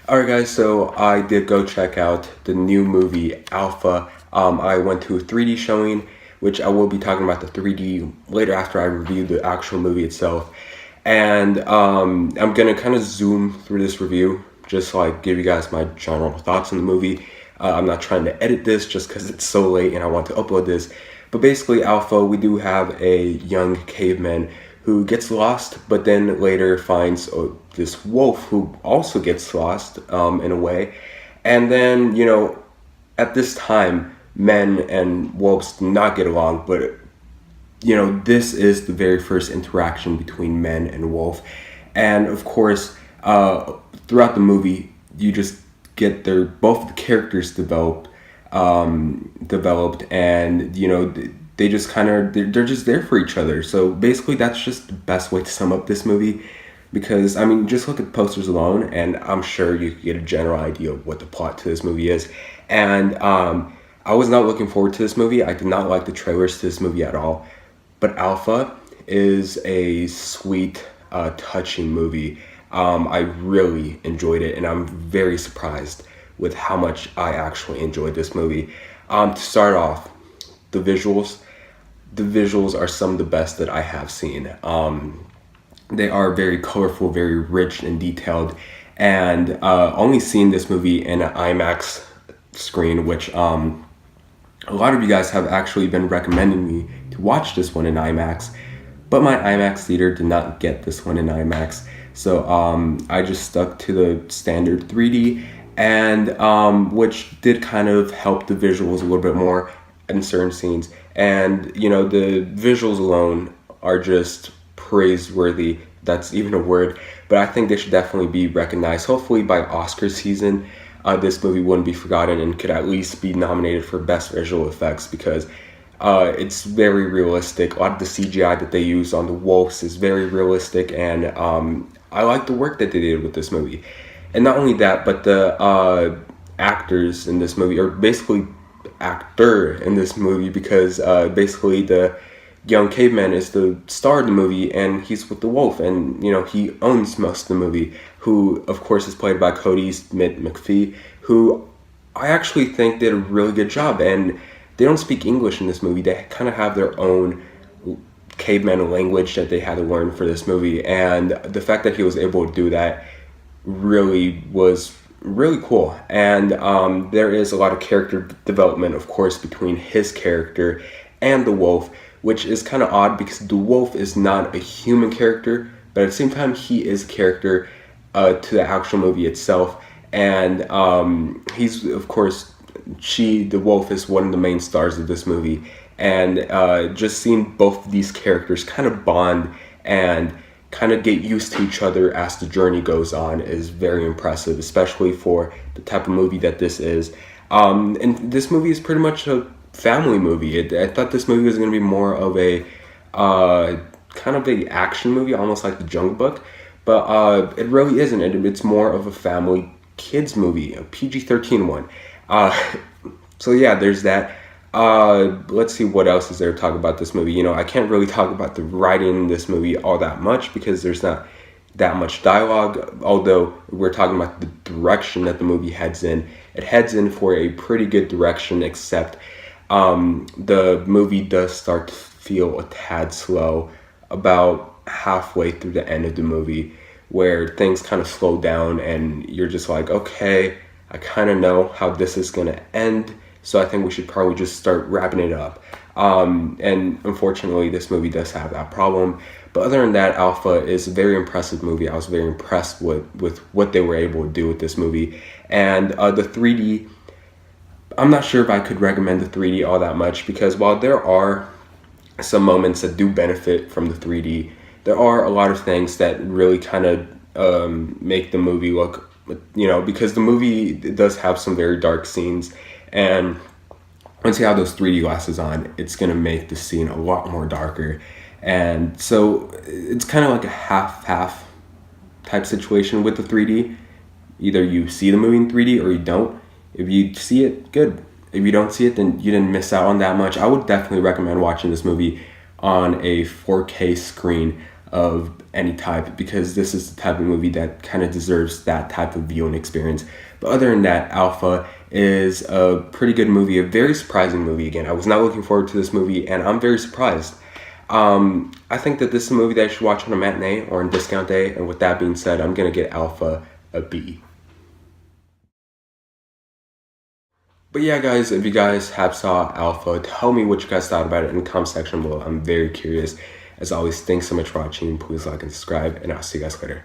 Alright guys, so I did go check out the new movie Alpha. I went to a 3D showing, which I will be talking about the 3D later after I review the actual movie itself. And I'm gonna kind of zoom through this review, just like give you guys my general thoughts on the movie. I'm not trying to edit this just because it's so late and I want to upload this. But basically, Alpha, we do have a young caveman who gets lost, but then later finds this wolf who also gets lost in a way. And then, at this time, men and wolves do not get along, but this is the very first interaction between men and wolf. And of course, throughout the movie, you just get both the characters developed, and they just kind of they're just there for each other. So basically, that's just the best way to sum up this movie. Because I mean, just look at the posters alone, and I'm sure you could get a general idea of what the plot to this movie is. And I was not looking forward to this movie. I did not like the trailers to this movie at all. But Alpha is a sweet, touching movie. I really enjoyed it, and I'm very surprised with how much I actually enjoyed this movie. To start off, the visuals. The visuals are some of the best that I have seen. They are very colorful, very rich and detailed, and only seeing this movie in an IMAX screen, which a lot of you guys have actually been recommending me to watch this one in IMAX, but my IMAX theater did not get this one in IMAX, so I just stuck to the standard 3D, and which did kind of help the visuals a little bit more in certain scenes, and the visuals alone are just praiseworthy. That's even a word, but I think they should definitely be recognized. Hopefully by Oscar season, this movie wouldn't be forgotten and could at least be nominated for Best Visual Effects, because it's very realistic. A lot of the CGI that they use on the wolves is very realistic, and I like the work that they did with this movie. And not only that, but the actors in this movie, or basically actor in this movie, because basically the young caveman is the star of the movie, and he's with the wolf, and he owns most of the movie, who of course is played by Cody Smith-McPhee, who I actually think did a really good job. And they don't speak English in this movie. They kind of have their own caveman language that they had to learn for this movie, and the fact that he was able to do that really was really cool. And there is a lot of character development, of course, between his character and the wolf, which is kind of odd because the wolf is not a human character, but at the same time he is a character to the actual movie itself. And he's, of course, the wolf is one of the main stars of this movie. And just seeing both of these characters kind of bond and kind of get used to each other as the journey goes on is very impressive, especially for the type of movie that this is. And this movie is pretty much a family movie. I thought this movie was going to be more of a kind of a action movie, almost like The Jungle Book, but it really isn't. It's more of a family kids movie, a PG-13 one. So yeah, there's that. Let's see what else is there to talk about this movie. I can't really talk about the writing in this movie all that much because there's not that much dialogue, although we're talking about the direction that the movie heads in. It heads in for a pretty good direction, except the movie does start to feel a tad slow about halfway through the end of the movie, where things kind of slow down and you're just like, okay, I kind of know how this is going to end, so I think we should probably just start wrapping it up. And unfortunately, this movie does have that problem. But other than that, Alpha is a very impressive movie. I was very impressed with what they were able to do with this movie. And the 3D, I'm not sure if I could recommend the 3D all that much, because while there are some moments that do benefit from the 3D, there are a lot of things that really kind of make the movie look, because the movie does have some very dark scenes, and once you have those 3D glasses on, it's going to make the scene a lot more darker. And so it's kind of like a half-half type situation with the 3D. Either you see the movie in 3D or you don't. If you see it, good. If you don't see it, then you didn't miss out on that much. I would definitely recommend watching this movie on a 4K screen. of any type, because this is the type of movie that kind of deserves that type of viewing experience. But other than that, Alpha is a pretty good movie, a very surprising movie. Again, I was not looking forward to this movie, and I'm very surprised. I think that this is a movie that I should watch on a matinee or on discount day, and with that being said, I'm gonna get Alpha a B. But yeah, guys, if you guys have saw Alpha, tell me what you guys thought about it in the comment section below. I'm very curious. As always, thanks so much for watching. Please like and subscribe, and I'll see you guys later.